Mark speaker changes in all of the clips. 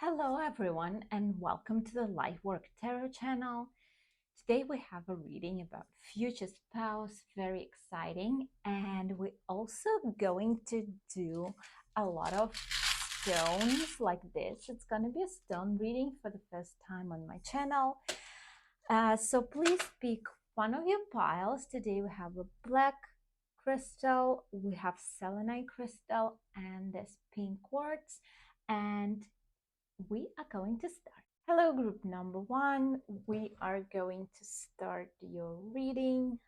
Speaker 1: Hello everyone and welcome to the Lightwork Tarot channel. Today we have a reading about future spouse, very exciting, and we're also going to do a lot of stones like this. It's going to be a stone reading for the first time on my channel. So please pick one of your piles. Today we have a black crystal, we have selenite crystal, and this pink quartz, and we are going to start. Hello, group number one. We are going to start your reading.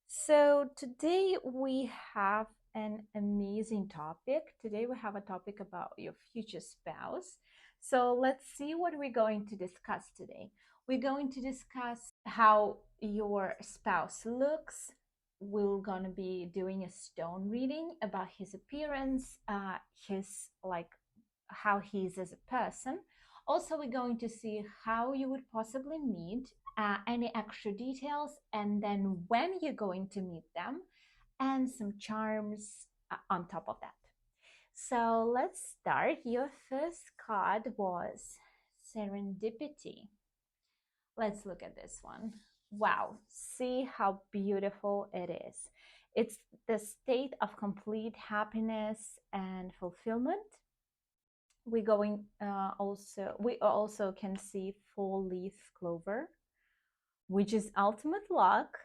Speaker 1: So today we have an amazing topic. Today we have a topic about your future spouse. So let's see what we're going to discuss today. We're going to discuss how your spouse looks. We're going to be doing a stone reading about his appearance, his how he is as a person. Also, we're going to see how you would possibly meet, any extra details, and then when you're going to meet them, and some charms on top of that. So let's start. Your first card was Serendipity. Let's look at this one. Wow, see how beautiful it is. It's the state of complete happiness and fulfillment. We also can see full leaf clover, which is ultimate luck.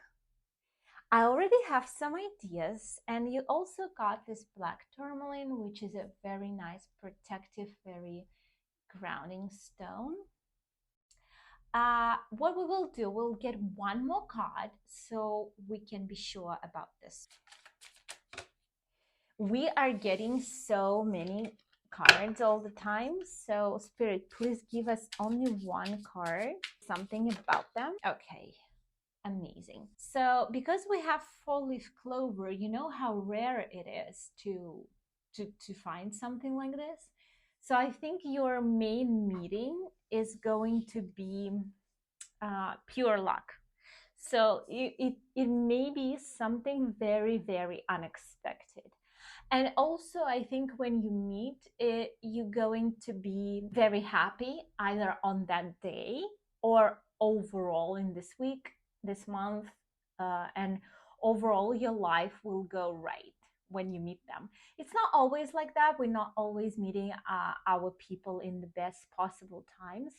Speaker 1: I already have some ideas, and you also got this black tourmaline, which is a very nice protective, very grounding stone. What we will do, we'll get one more card so we can be sure about this. We are getting so many cards all the time, so Spirit, please give us only one card, something about them. Okay, amazing. So because we have four-leaf clover, you know how rare it is to find something like this. So I think your main meeting is going to be pure luck. So it may be something very, very unexpected. And also, I think when you meet, you're going to be very happy either on that day or overall in this week, this month, and overall your life will go right when you meet them. It's not always like that. We're not always meeting our people in the best possible times.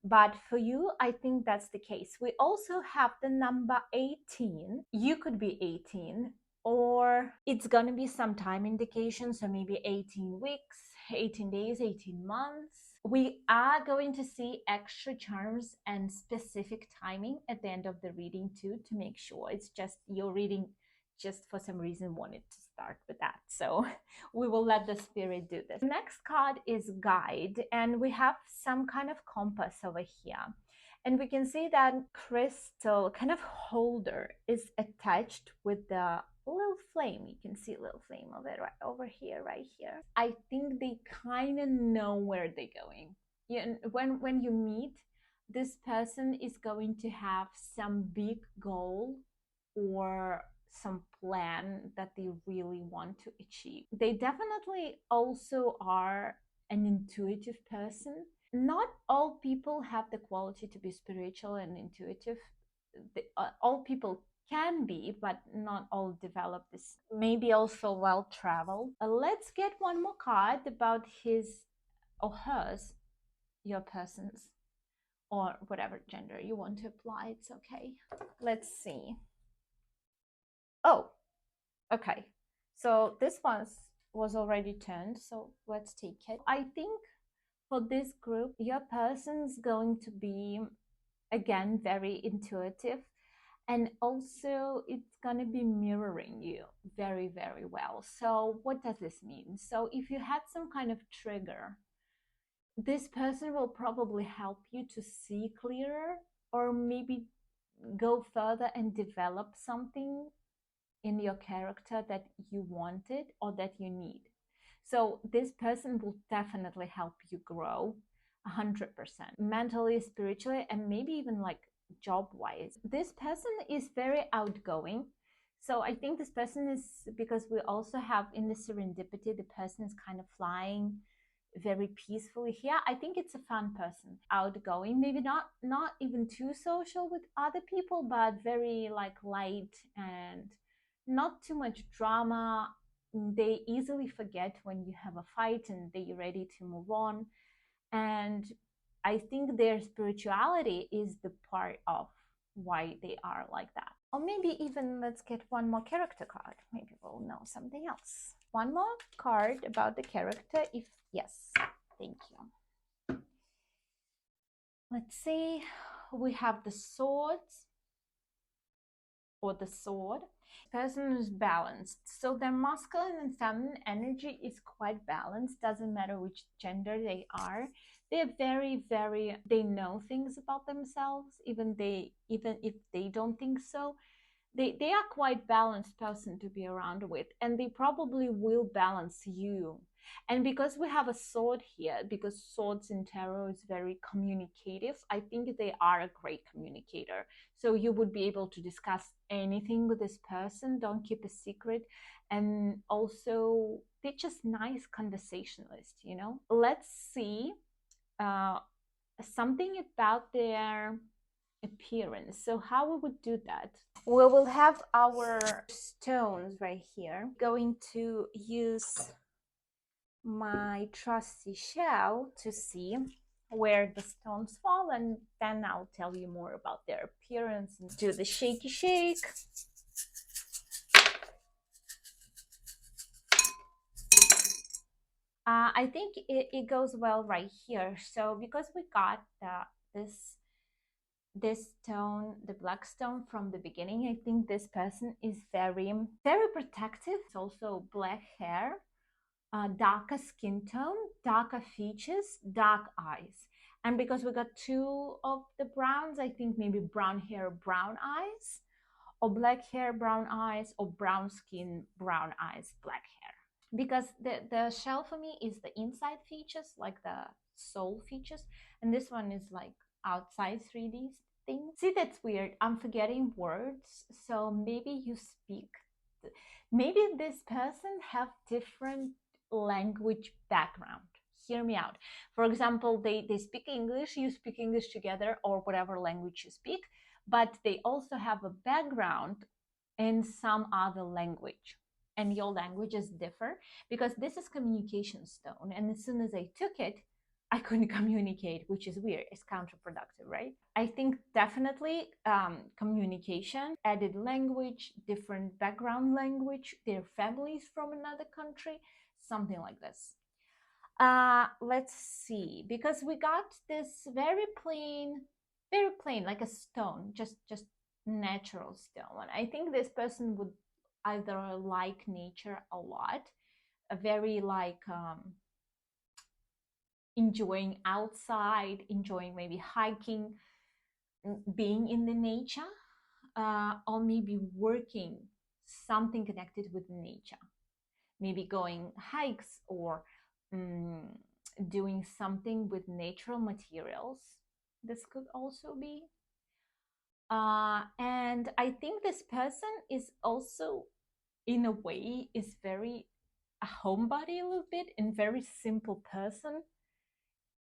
Speaker 1: But for you, I think that's the case. We also have the number 18. You could be 18, or it's going to be some time indication, so maybe 18 weeks, 18 days, 18 months. We are going to see extra charms and specific timing at the end of the reading too, to make sure it's just your reading just for some reason wanted to start with that. So we will let the spirit do this. Next card is guide, and we have some kind of compass over here. And we can see that crystal kind of holder is attached with the little flame. You can see a little flame of it right over here, right here. I think they kind of know where they're going. When you meet, this person is going to have some big goal or some plan that they really want to achieve. They definitely also are an intuitive person. Not all people have the quality to be spiritual and intuitive. All people can be, but not all develop this. Maybe also well traveled. Let's get one more card about his or hers, your person's, or whatever gender you want to apply. It's okay. Let's see. Oh, okay. So this one was already turned, so let's take it. I think for this group, your person's going to be, again, very intuitive. And also, it's going to be mirroring you very, very well. So what does this mean? So if you had some kind of trigger, this person will probably help you to see clearer, or maybe go further and develop something in your character that you wanted or that you need. So this person will definitely help you grow 100%, mentally, spiritually, and maybe even like job wise. This person is very outgoing. So I think this person is, because we also have in the serendipity, the person is kind of flying, very peacefully here. I think it's a fun person, outgoing, maybe not even too social with other people, but very like light and not too much drama. They easily forget when you have a fight and they're ready to move on. And I think their spirituality is the part of why they are like that. Or maybe even let's get one more character card. Maybe we'll know something else. One more card about the character, if yes. Thank you. Let's see. We have the swords or the sword. Person is balanced. So their masculine and feminine energy is quite balanced. Doesn't matter which gender they are. They're very, they know things about themselves, even if they don't think so. They are quite balanced person to be around with, and they probably will balance you. And because we have a sword here, because swords in tarot is very communicative, I think they are a great communicator. So you would be able to discuss anything with this person. Don't keep a secret. And also they're just nice conversationalists, you know. Let's see something about their appearance. So how we would do that, we will have our stones right here. Going to use my trusty shell to see where the stones fall, and then I'll tell you more about their appearance and do the shaky shake. I think it goes well right here. So because we got this stone, the black stone, from the beginning, I think this person is very protective. It's also black hair, darker skin tone, darker features, dark eyes. And because we got two of the browns, I think maybe brown hair, brown eyes, or black hair, brown eyes, or brown skin, brown eyes, black hair. Because the shell for me is the inside features, like the soul features, and this one is like outside 3D thing. See, that's weird. I'm forgetting words. So maybe you speak, maybe this person have different language background. Hear me out. For example, they speak English, you speak English together, or whatever language you speak, but they also have a background in some other language, and your languages differ, because this is communication stone, and as soon as I took it, I couldn't communicate, which is weird. It's counterproductive, right? I think definitely communication, added language, different background language, their families from another country, something like this. Let's see, because we got this very plain, like a stone, just natural stone. I think this person would either like nature a lot, a very like enjoying outside, enjoying maybe hiking, being in the nature, or maybe working something connected with nature, maybe going hikes or doing something with natural materials. This could also be. And I think this person is also, in a way, is very a homebody a little bit, and very simple person.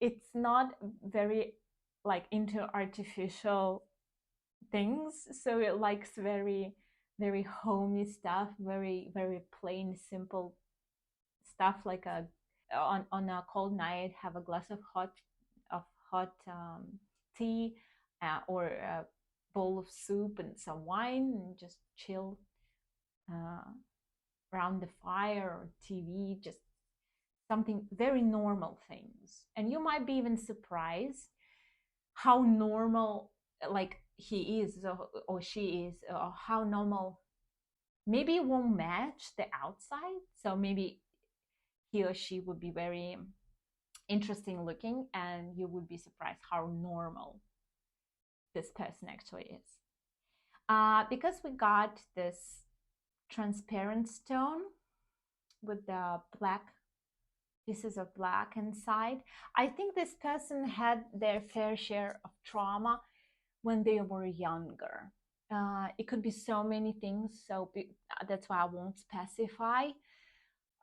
Speaker 1: It's not very like into artificial things, so it likes very homey stuff, very plain simple stuff, like a on a cold night, have a glass of hot tea, or a bowl of soup and some wine, and just chill around the fire or TV, just something very normal things. And you might be even surprised how normal like he is, or she is, or how normal. Maybe it won't match the outside, so maybe he or she would be very interesting looking, and you would be surprised how normal this person actually is. Because we got this transparent stone with the black pieces of black inside, I think this person had their fair share of trauma when they were younger. It could be so many things, so that's why I won't specify.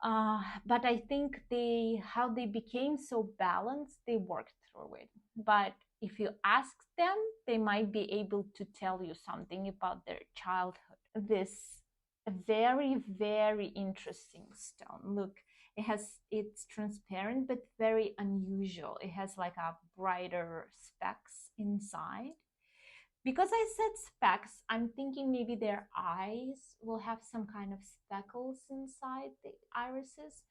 Speaker 1: But I think how they became so balanced, they worked through it. But if you ask them, they might be able to tell you something about their childhood. This very, very interesting stone. Look, it's transparent but very unusual. It has like a brighter specks inside. Because I said specks, I'm thinking maybe their eyes will have some kind of speckles inside the irises,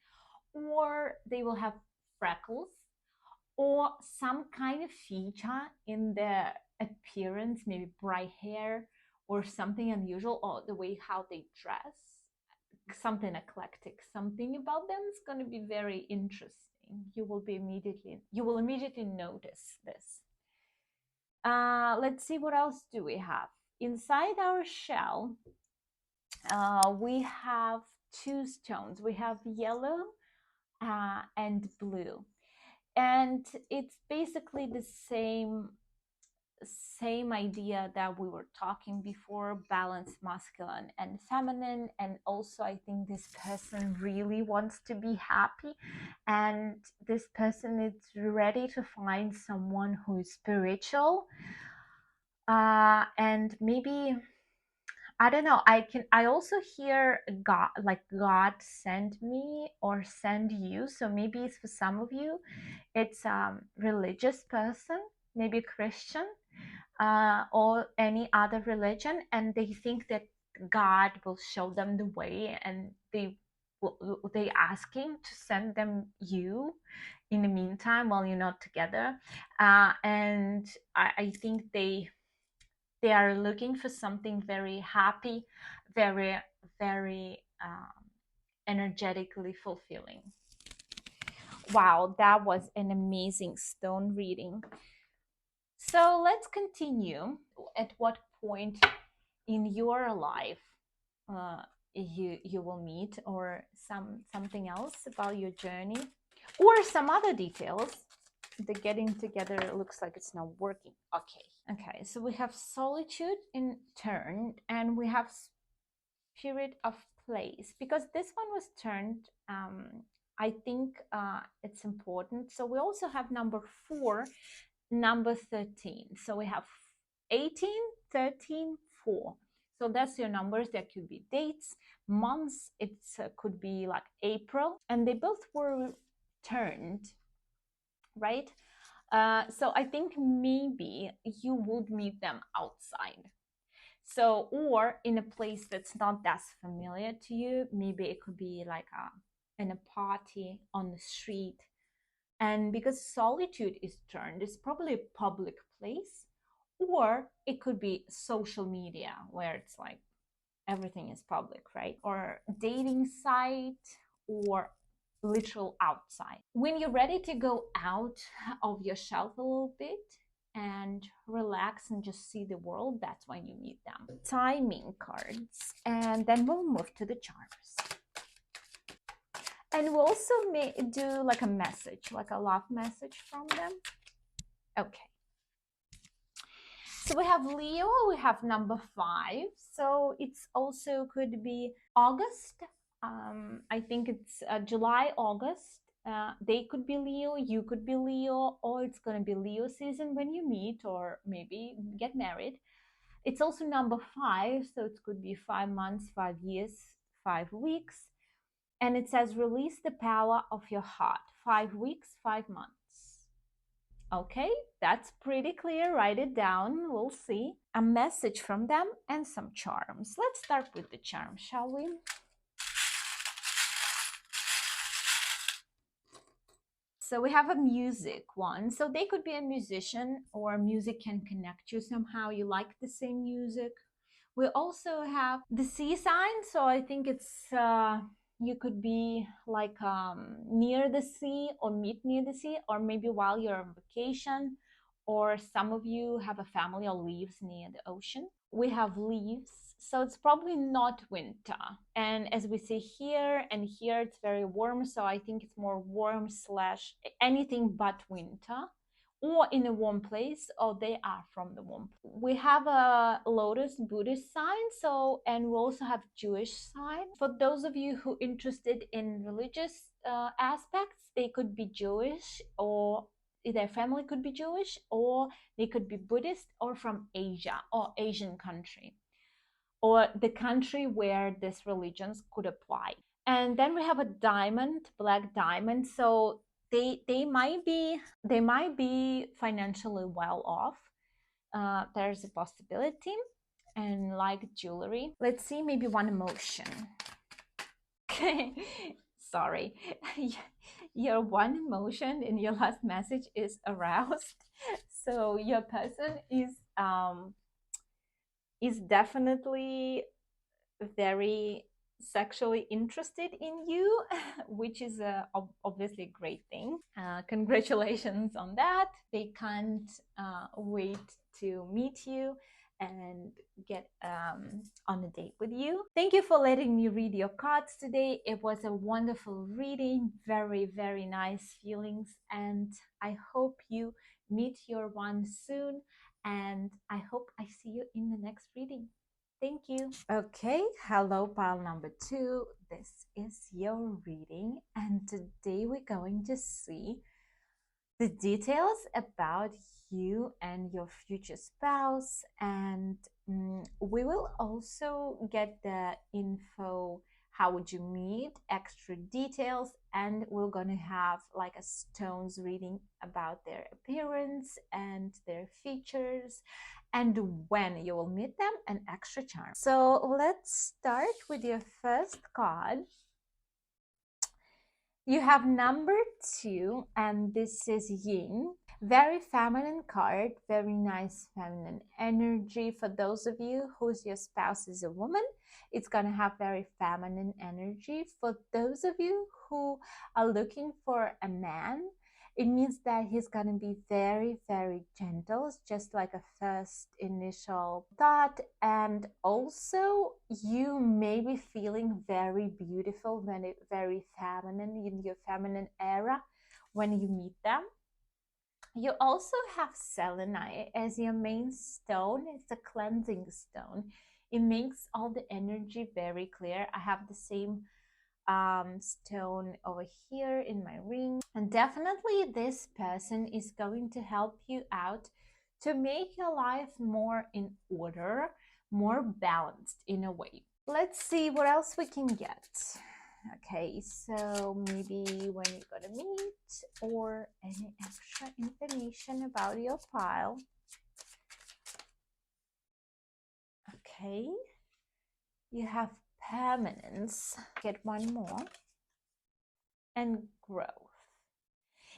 Speaker 1: or they will have freckles, or some kind of feature in their appearance, maybe bright hair or something unusual, or the way how they dress, something eclectic, something about them is going to be very interesting. You will immediately notice this. Let's see, what else do we have inside our shell. We have two stones. We have yellow and blue, and it's basically the same idea that we were talking before, balanced masculine and feminine. And also I think this person really wants to be happy, and this person is ready to find someone who is spiritual, and maybe, I don't know, I also hear God, like God sent me or send you. So maybe it's for some of you, it's religious person, maybe Christian, or any other religion, and they think that God will show them the way, and they asking to send them you in the meantime while you're not together. And I think they are looking for something very happy, very, very energetically fulfilling. Wow, that was an amazing stone reading. So let's continue. At what point in your life you will meet, or something else about your journey, or some other details? The getting together looks like it's not working. Okay, so we have solitude in turn, and we have spirit of place, because this one was turned. I think it's important. So we also have number 4, number 13. So we have 18, 13, 4. So that's your numbers. There could be dates, months. It could be like April, and they both were turned, right? So I think maybe you would meet them outside. So, or in a place that's not that familiar to you. Maybe it could be like in a party on the street. And because solitude is turned, it's probably a public place, or it could be social media where it's like everything is public, right? Or dating site, or literal outside. When you're ready to go out of your shelf a little bit and relax and just see the world, that's when you meet them. Timing cards, and then we'll move to the charms. And we'll also do like a message, like a love message from them. Okay. So we have Leo, we have number 5. So it's also could be August. I think it's July, August. They could be Leo, you could be Leo, or it's going to be Leo season when you meet, or maybe get married. It's also number 5, so it could be 5 months, 5 years, 5 weeks. And it says, release the power of your heart. 5 weeks, 5 months. Okay, that's pretty clear. Write it down. We'll see. A message from them and some charms. Let's start with the charms, shall we? So we have a music one. So they could be a musician, or music can connect you somehow. You like the same music. We also have the sea sign. So I think it's you could be like near the sea, or meet near the sea, or maybe while you're on vacation, or some of you have a family or lives near the ocean. We have leaves, so it's probably not winter. And as we see here and here, it's very warm, so I think it's more warm slash anything but winter, or in a warm place, or they are from the warm. We have a lotus Buddhist sign, so, and we also have Jewish sign. For those of you who interested in religious aspects, they could be Jewish, or their family could be Jewish, or they could be Buddhist, or from Asia or Asian country, or the country where these religions could apply. And then we have a diamond, black diamond. So they might be financially well off. There's a possibility, and like jewelry. Let's see, maybe one emotion. Okay, sorry. Your one emotion in your last message is aroused. So your person is definitely very sexually interested in you, which is obviously a great thing. Congratulations on that. They can't wait to meet you and get on a date with you. Thank you for letting me read your cards today. It was a wonderful reading, very, very nice feelings, and I hope you meet your one soon, and I hope I see you in the next reading. Thank you. Okay, hello pile number 2. This is your reading, and today we're going to see the details about you and your future spouse, and we will also get the info, how would you meet, extra details, and we're going to have like a stones reading about their appearance and their features and when you will meet them, and extra charm. So let's start with your first card. You have number 2, and this is Yin. Very feminine card, very nice feminine energy. For those of you whose your spouse is a woman, it's going to have very feminine energy. For those of you who are looking for a man, it means that he's going to be very, very gentle. It's just like a first initial thought. And also, you may be feeling very beautiful, very feminine, in your feminine era when you meet them. You also have selenite as your main stone. It's a cleansing stone. It makes all the energy very clear. I have the same stone over here in my ring, and definitely this person is going to help you out to make your life more in order, more balanced in a way. Let's see what else we can get. Okay, so maybe when you're gonna meet, or any extra information about your pile. Okay, you have permanence. Get one more. And growth.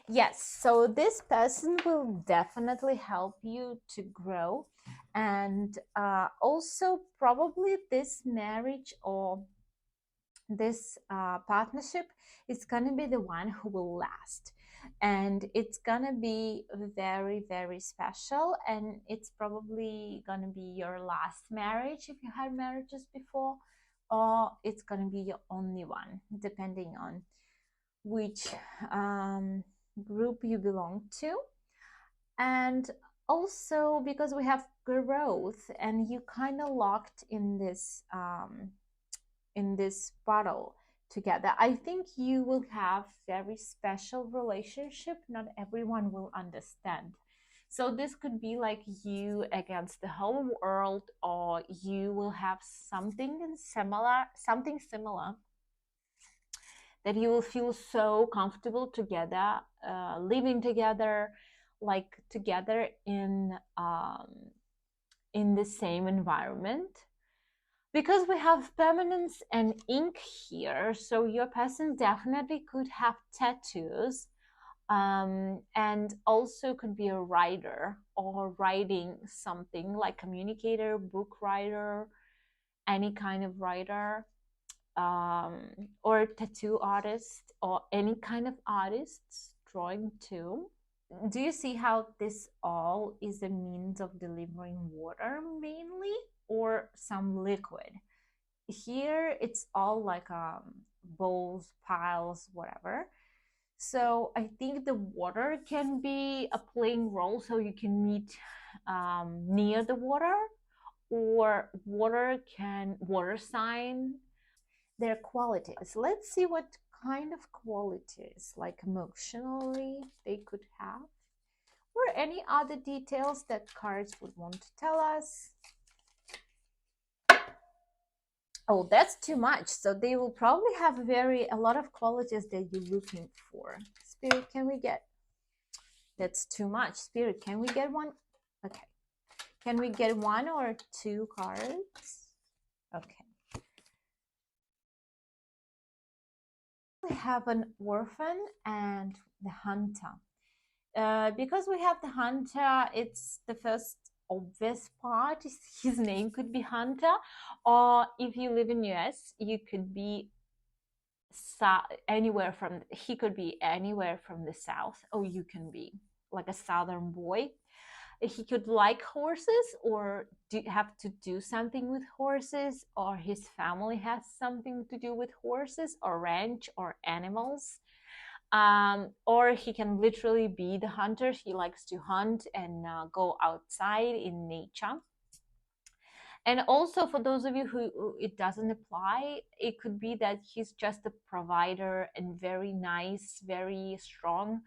Speaker 1: Yes, so this person will definitely help you to grow, and also probably this marriage or this partnership is going to be the one who will last, and it's going to be very, very special, and it's probably going to be your last marriage if you had marriages before, or it's going to be your only one, depending on which group you belong to. And also because we have growth, and you kind of locked in this bottle together. I think you will have very special relationship. Not everyone will understand. So this could be like you against the whole world, or you will have something similar that you will feel so comfortable together, living together, like together in the same environment. Because we have permanence and ink here, so your person definitely could have tattoos, and also could be a writer or writing something, like communicator, book writer, any kind of writer, or tattoo artist, or any kind of artists, drawing too. Do you see how this all is a means of delivering water mainly, or some liquid? Here it's all like bowls, piles, whatever. So I think the water can be a playing role, so you can meet near the water, or water sign. Their qualities. Let's see what kind of qualities, like emotionally, they could have, or any other details that cards would want to tell us. Oh, that's too much. So they will probably have a lot of qualities that you're looking for. Spirit, can we get? That's too much. Spirit, can we get one? Okay. Can we get one or two cards? Okay. We have an orphan and the hunter. Because we have the hunter, it's the first obvious part. His name could be Hunter, or if you live in US, you could be anywhere from. He could be anywhere from the south, or you can be like a southern boy. He could like horses, or have to do something with horses, or his family has something to do with horses, or ranch, or animals. Or he can literally be the hunter. He likes to hunt and go outside in nature. And also, for those of you who it doesn't apply, it could be that he's just a provider and very nice, very strong,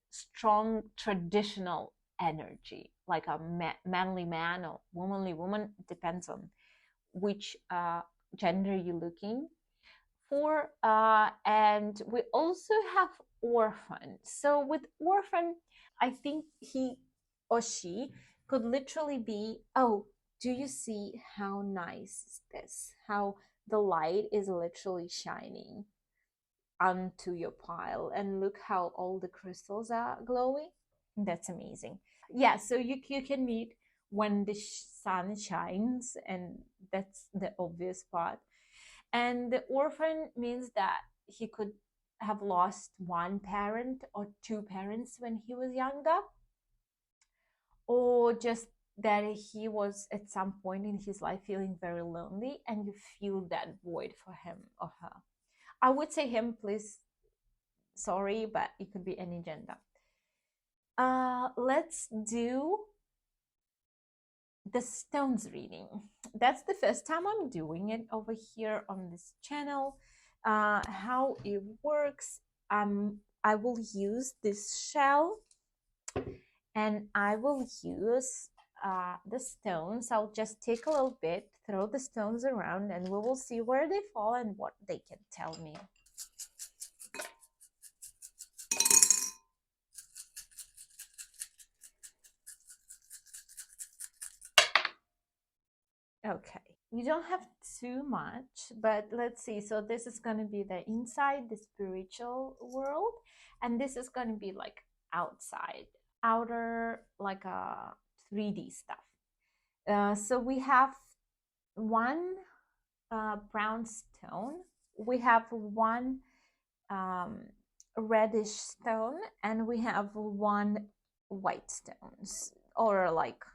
Speaker 1: strong traditional energy, like a manly man or womanly woman. Depends on which gender you're looking for. And we also have orphan. So with orphan, I think he or she could literally be, oh, do you see how nice is this? How the light is literally shining onto your pile, and look how all the crystals are glowing. That's amazing. Yeah, so you can meet when the sun shines, and that's the obvious part. And the orphan means that he could have lost one parent or two parents when he was younger, or just that he was at some point in his life feeling very lonely, and you feel that void for him or her. I would say him, please. Sorry, but it could be any gender. Let's do the stones reading. That's the first time I'm doing it over here on this channel. How it works, I will use this shell, and I will use the stones. I'll just take a little bit, throw the stones around, and we will see where they fall and what they can tell me. Okay, you don't have too much, but let's see. So this is going to be the inside, the spiritual world, and this is going to be like outside, outer, like a 3D stuff. So we have one brown stone, we have one reddish stone, and we have one white stones, or like,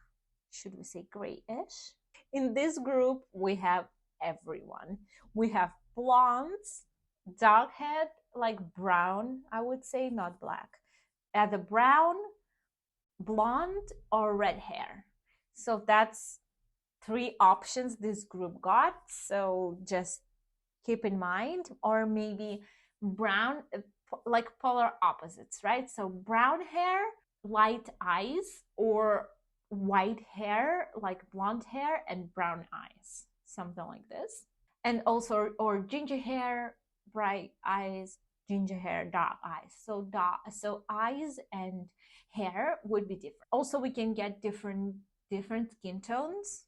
Speaker 1: should we say grayish? In this group, we have everyone. We have blondes, dark hair, like brown, I would say, not black. Either brown, blonde, or red hair. So that's three options this group got. So just keep in mind, or maybe brown, like polar opposites, right? So brown hair, light eyes, or white hair, like blonde hair and brown eyes, something like this. And also, or ginger hair, bright eyes, ginger hair, dark eyes. So eyes and hair would be different. Also, we can get different skin tones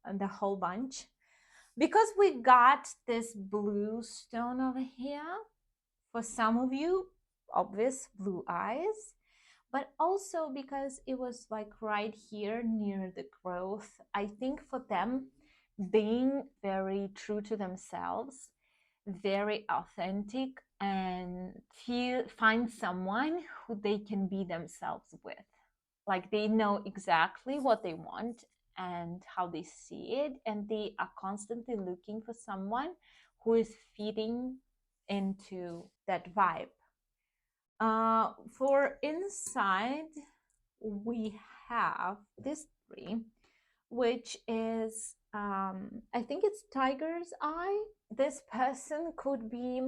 Speaker 1: and the whole bunch. Because we got this blue stone over here, for some of you, obvious blue eyes, but also because it was like right here near the growth. I think for them, being very true to themselves, very authentic, and find someone who they can be themselves with. Like they know exactly what they want and how they see it, and they are constantly looking for someone who is fitting into that vibe. For inside, we have this three, which is, I think it's tiger's eye. This person could be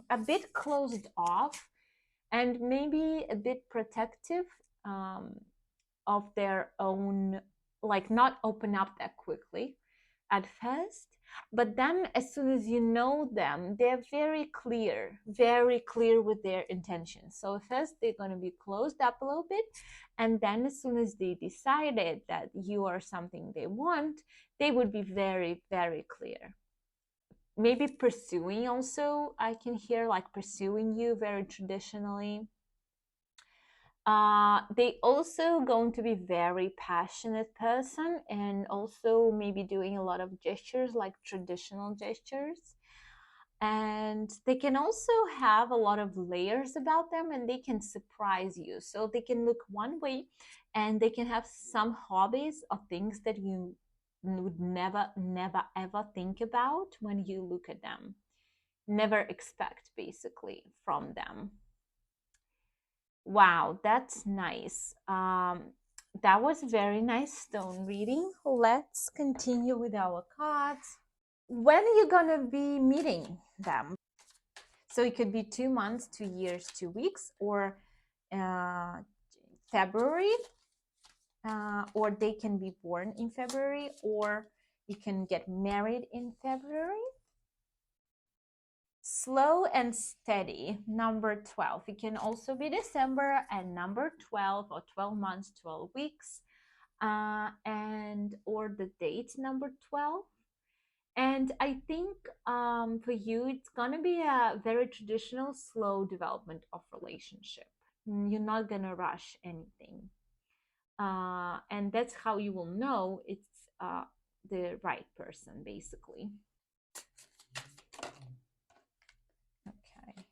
Speaker 1: a bit closed off and maybe a bit protective, of their own, like not open up that quickly at first. But then as soon as you know them, they're very clear with their intentions. So first they're going to be closed up a little bit, and then as soon as they decided that you are something they want, they would be very clear. Maybe pursuing also, I can hear like pursuing you very traditionally. They also going to be very passionate person, and also maybe doing a lot of gestures, like traditional gestures. And they can also have a lot of layers about them, and they can surprise you. So they can look one way, and they can have some hobbies or things that you would never ever think about when you look at them. Never expect basically from them. Wow, that's nice. That was very nice stone reading. Let's continue with our cards. When are you gonna be meeting them? So it could be 2 months, 2 years, 2 weeks, or February, or they can be born in February, or you can get married in February. Slow and steady, number 12. It can also be December, and number 12, or 12 months, 12 weeks, and or the date number 12. And I think for you, it's gonna be a very traditional, slow development of relationship. You're not gonna rush anything, and that's how you will know it's the right person, basically. Okay.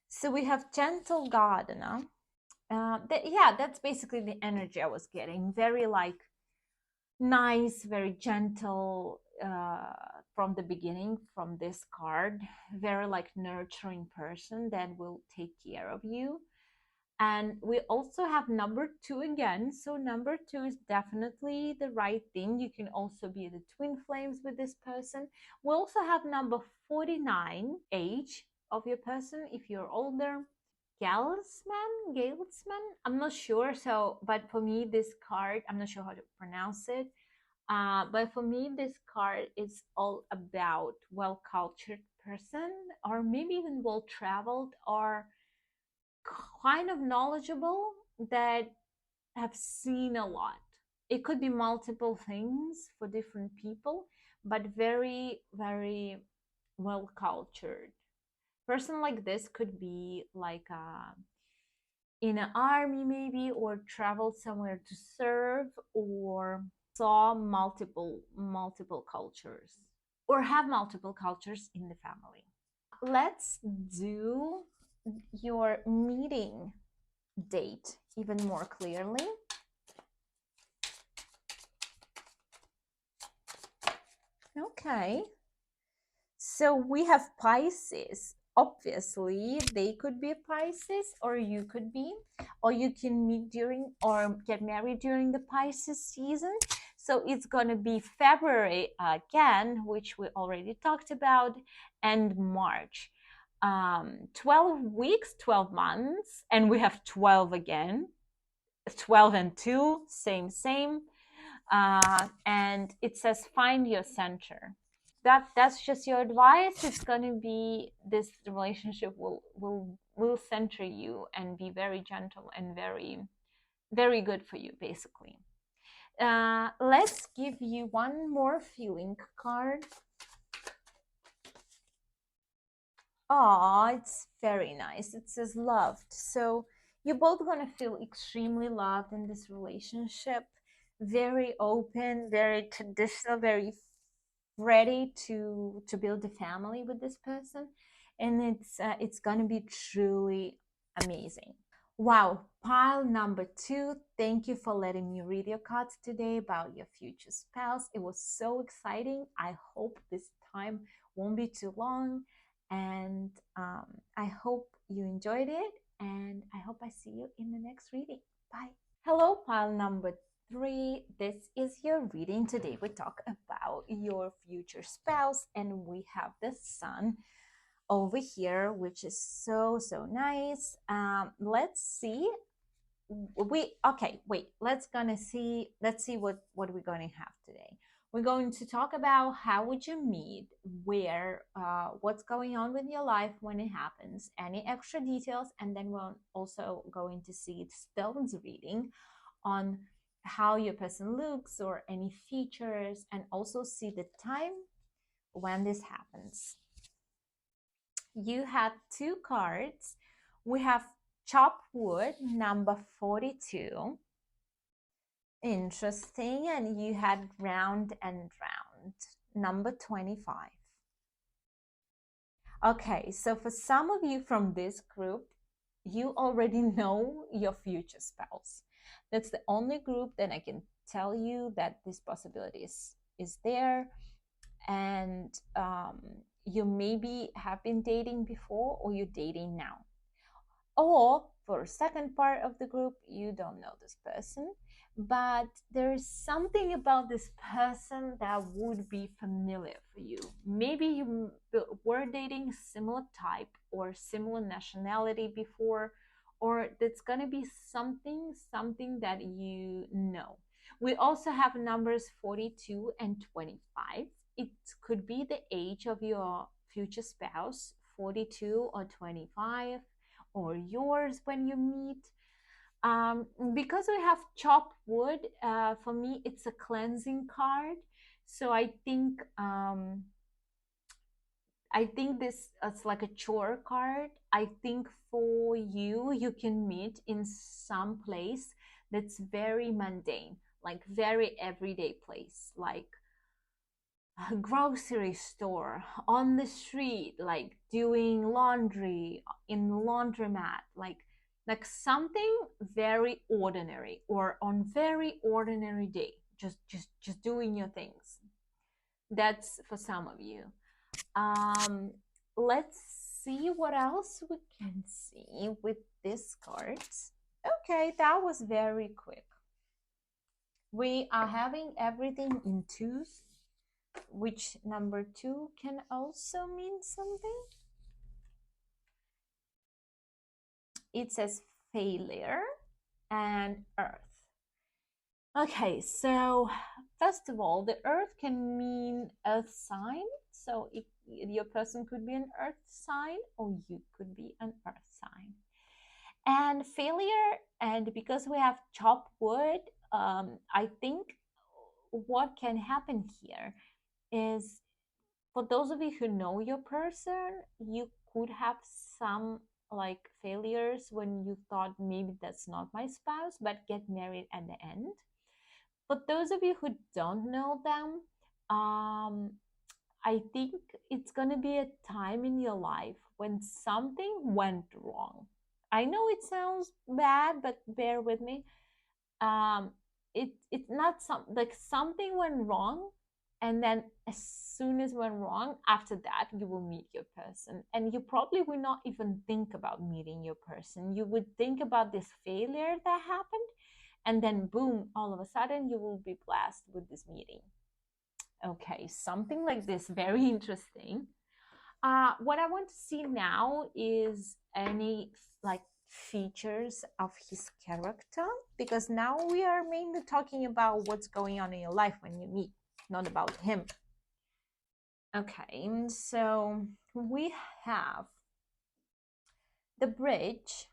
Speaker 1: So we have gentle gardener. Yeah, that's basically the energy I was getting. Very like nice, very gentle, from the beginning, from this card. Very like nurturing person that will take care of you. And we also have number 2 again. So number 2 is definitely the right thing. You can also be the twin flames with this person. We also have number 49, age of your person, if you're older. Galesman, I'm not sure. So, but for me, this card, I'm not sure how to pronounce it. But for me, this card is all about well-cultured person, or maybe even well-traveled, or kind of knowledgeable, that have seen a lot. It could be multiple things for different people, but very well-cultured. Person like this could be like in an army maybe, or traveled somewhere to serve, or saw multiple cultures, or have multiple cultures in the family. Let's do your meeting date even more clearly. Okay, so we have Pisces. Obviously, they could be a Pisces, or you could be, or you can meet during or get married during the Pisces season. So it's going to be February again, which we already talked about, and March. 12 weeks, 12 months, and we have 12 again. 12 and 2, same. And it says find your center. That's just your advice. It's going to be, this relationship will center you and be very gentle and very good for you, basically. Let's give you one more feeling card. Oh, it's very nice. It says loved. So you're both going to feel extremely loved in this relationship. Very open, very traditional, very ready to build a family with this person, and it's gonna be truly amazing. Wow, pile number 2, thank you for letting me read your cards today about your future spouse. It was so exciting. I hope this time won't be too long, And I hope you enjoyed it, and I hope I see you in the next reading. Bye. Hello, pile number 3. This is your reading. Today we talk about your future spouse, and we have the sun over here, which is so nice. Let's see. Let's see what we're going to have today. We're going to talk about how would you meet, where, what's going on with your life when it happens, any extra details, and then we're also going to see stones reading on how your person looks or any features, and also see the time when this happens. You had 2 cards. We have chop wood number 42. Interesting. And you had round and round number 25. Okay, so for some of you from this group, you already know your future spouse. That's the only group that I can tell you that this possibility is there. And you maybe have been dating before, or you're dating now. Or for a second part of the group, you don't know this person, but there's something about this person that would be familiar for you. Maybe you were dating similar type or similar nationality before, or it's going to be something that you know. We also have numbers 42 and 25. It could be the age of your future spouse, 42 or 25, or yours when you meet. Because we have chopped wood, for me it's a cleansing card. So I think this is like a chore card. I think for you, you can meet in some place that's very mundane, like very everyday place, like a grocery store, on the street, like doing laundry in laundromat, like something very ordinary, or on very ordinary day, just doing your things. That's for some of you. Let's see what else we can see with these cards. Okay, that was very quick. We are having everything in twos, which number 2 can also mean something. It says failure and earth. Okay, so first of all, the earth can mean earth sign. So your person could be an earth sign, or you could be an earth sign. And failure, and because we have chopped wood, I think what can happen here is, for those of you who know your person, you could have some like failures when you thought maybe that's not my spouse, but get married at the end. For those of you who don't know them, I think it's going to be a time in your life when something went wrong. I know it sounds bad, but bear with me. um it's not like something went wrong, and then as soon as went wrong, after that you will meet your person, and you probably will not even think about meeting your person. You would think about this failure that happened, and then boom, all of a sudden you will be blessed with this meeting. Okay, something like this, very interesting. What I want to see now is any like features of his character, because now we are mainly talking about what's going on in your life when you meet, not about him. Okay, so we have the bridge,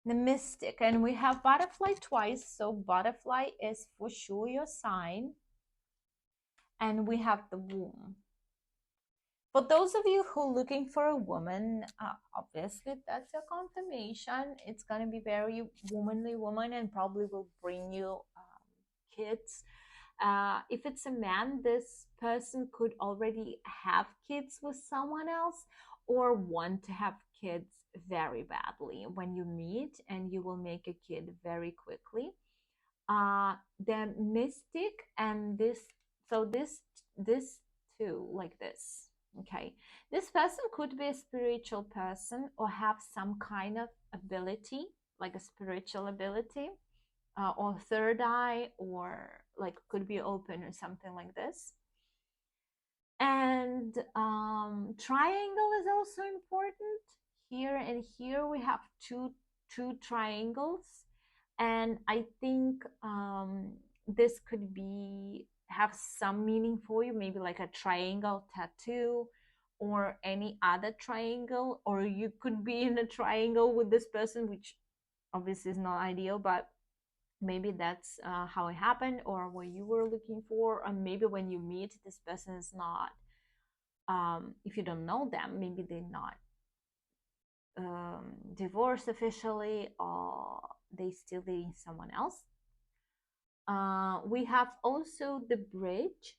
Speaker 1: the mystic, and we have butterfly twice. So butterfly is for sure your sign, and we have the womb. For those of you who are looking for a woman, obviously that's a confirmation. It's going to be very womanly woman, and probably will bring you kids. If it's a man, this person could already have kids with someone else, or want to have kids very badly when you meet, and you will make a kid very quickly. The mystic and this, so this too, like this. Okay, this person could be a spiritual person or have some kind of ability, like a spiritual ability, or third eye, or like could be open or something like this. And triangle is also important here. And here we have two triangles, and I think this could be have some meaning for you, maybe like a triangle tattoo or any other triangle, or you could be in a triangle with this person, which obviously is not ideal, but maybe that's how it happened, or what you were looking for. Or maybe when you meet this person is not, if you don't know them, maybe they're not divorced officially, or they still dating someone else. We have also the bridge.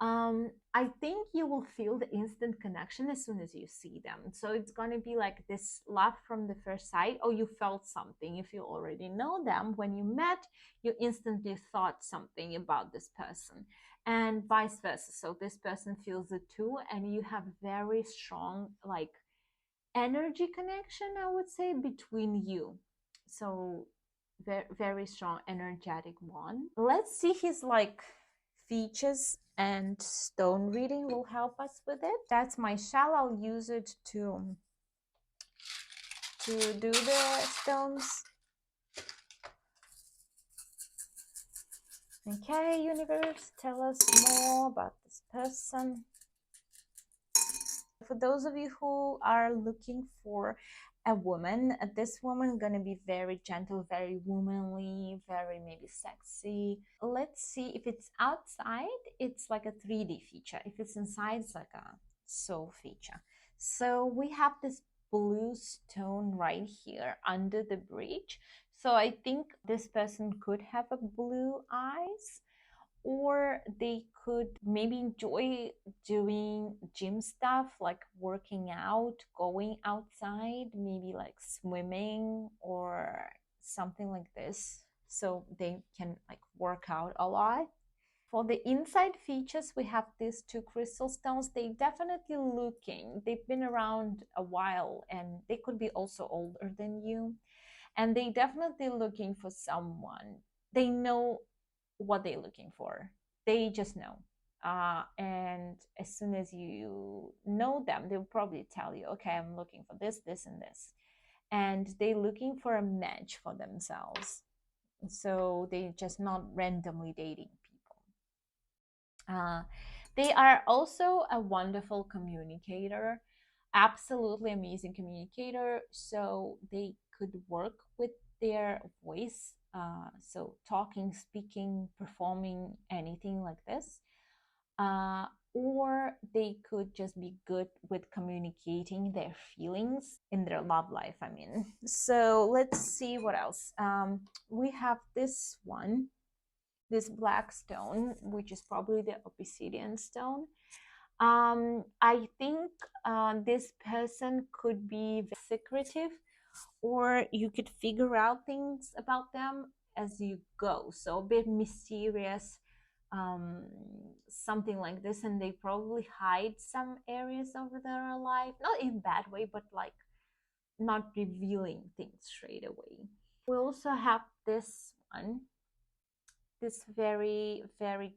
Speaker 1: I think you will feel the instant connection as soon as you see them. So it's going to be like this love from the first sight, or you felt something. If you already know them, when you met, you instantly thought something about this person, and vice versa. So this person feels it too, and you have very strong, like, energy connection, I would say, between you. So very strong energetic one. Let's see his like features, and stone reading will help us with it. That's my shell. I'll use it to do the stones. Okay, universe, tell us more about this person. For those of you who are looking for a woman, this woman gonna be very gentle, very womanly, very maybe sexy. Let's see, if it's outside, it's like a 3D feature. If it's inside, it's like a soul feature. So we have this blue stone right here under the bridge. So I think this person could have a blue eyes, or they could maybe enjoy doing gym stuff, like working out, going outside, maybe like swimming or something like this, so they can like work out a lot. For the inside features, we have these two crystal stones. They definitely looking, they've been around a while, and they could be also older than you, and they definitely looking for someone. They know what they're looking for. They just know. And as soon as you know them, they'll probably tell you, okay, I'm looking for this, this, and this. And they're looking for a match for themselves. So they're just not randomly dating people. They are also a wonderful communicator, absolutely amazing communicator. So they could work with their voice, so talking, speaking, performing, anything like this. Or they could just be good with communicating their feelings in their love life, I mean. So let's see what else. We have this one, this black stone, which is probably the obsidian stone. I think this person could be secretive, or you could figure out things about them as you go. So a bit mysterious, something like this, and they probably hide some areas of their life, not in a bad way, but like not revealing things straight away. We also have this one, this very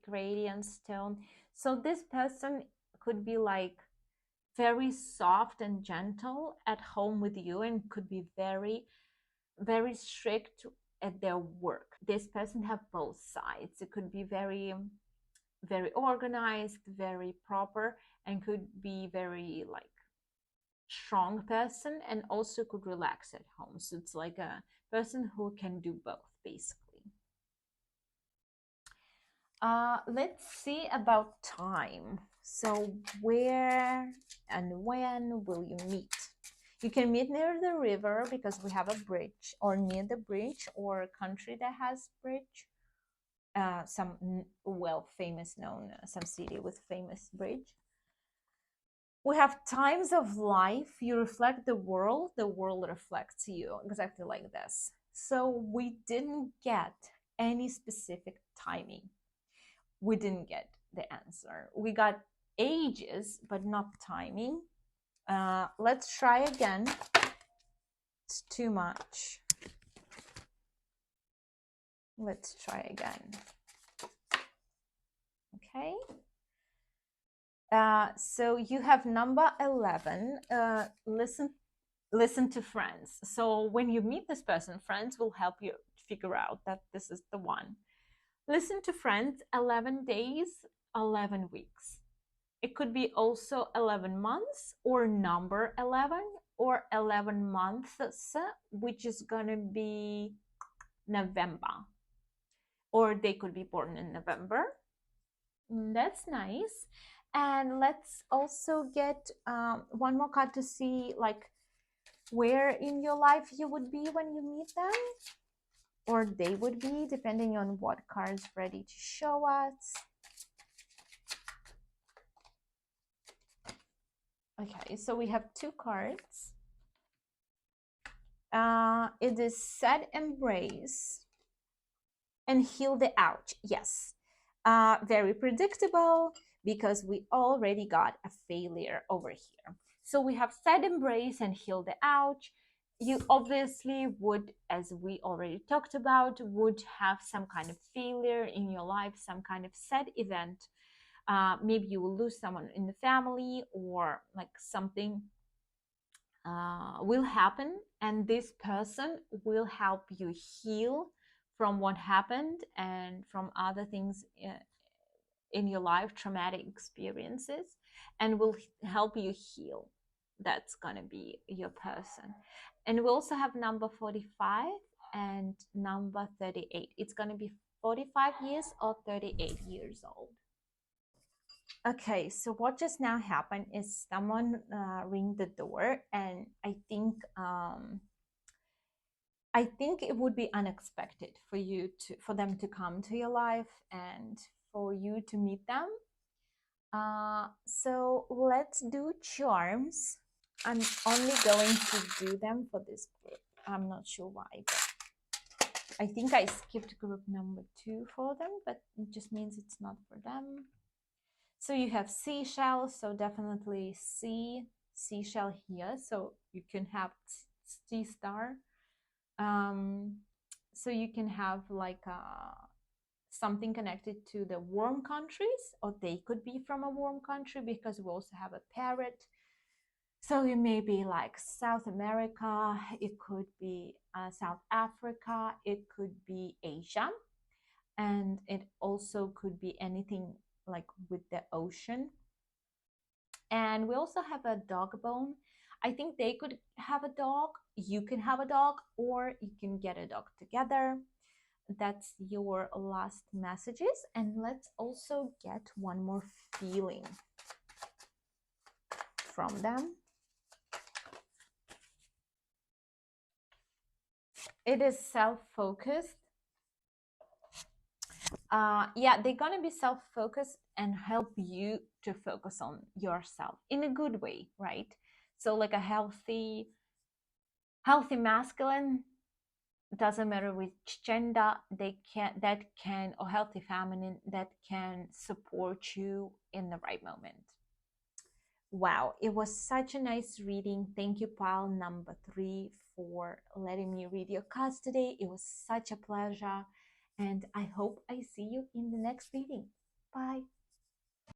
Speaker 1: gradient stone. So this person could be like very soft and gentle at home with you, and could be very strict at their work. This person have both sides. It could be very organized, very proper, and could be very like strong person, and also could relax at home. So it's like a person who can do both, basically. Let's see about time. So where and when will you meet? You can meet near the river, because we have a bridge, or near the bridge, or a country that has bridge. Some well famous known, some city with famous bridge. We have times of life. You reflect the world reflects you, exactly like this. So we didn't get any specific timing. We didn't get the answer. We got ages, but not timing. Let's try again. It's too much. Let's try again. Okay. So you have number 11. Listen to friends. So when you meet this person, friends will help you figure out that this is the one. Listen to friends, 11 days, 11 weeks. It could be also 11 months or number 11 or 11 months, which is going to be November. Or they could be born in November. That's nice. And let's also get one more card to see like where in your life you would be when you meet them, or they would be, depending on what card's ready to show us. Okay, so we have two cards. It is set embrace and heal the ouch. Yes, very predictable because we already got a failure over here. So we have set embrace and heal the ouch. You obviously would, as we already talked about, would have some kind of failure in your life, some kind of sad event. Maybe you will lose someone in the family, or like something will happen, and this person will help you heal from what happened and from other things in your life, traumatic experiences, and will help you heal. That's going to be your person. And we also have number 45 and number 38. It's going to be 45 years or 38 years old. Okay, so what just now happened is someone ring the door, and I think it would be unexpected for them to come to your life and for you to meet them. So let's do charms. I'm only going to do them for this group. I'm not sure why, but I think I skipped group number 2 for them, but it just means it's not for them. So you have seashells, so definitely seashell here. So you can have sea star. So you can have like something connected to the warm countries, or they could be from a warm country because we also have a parrot. So it may be like South America, it could be South Africa, it could be Asia, and it also could be anything like with the ocean. And we also have a dog bone. I think they could have a dog, you can have a dog, or you can get a dog together. That's your last messages. And let's also get one more feeling from them. It is self-focused. Yeah, they're gonna be self-focused and help you to focus on yourself in a good way, right? So like a healthy masculine, doesn't matter which gender, or healthy feminine, that can support you in the right moment. Wow, it was such a nice reading. Thank you, pile number 3, for letting me read your cards today. It was such a pleasure, and I hope I see you in the next reading. Bye.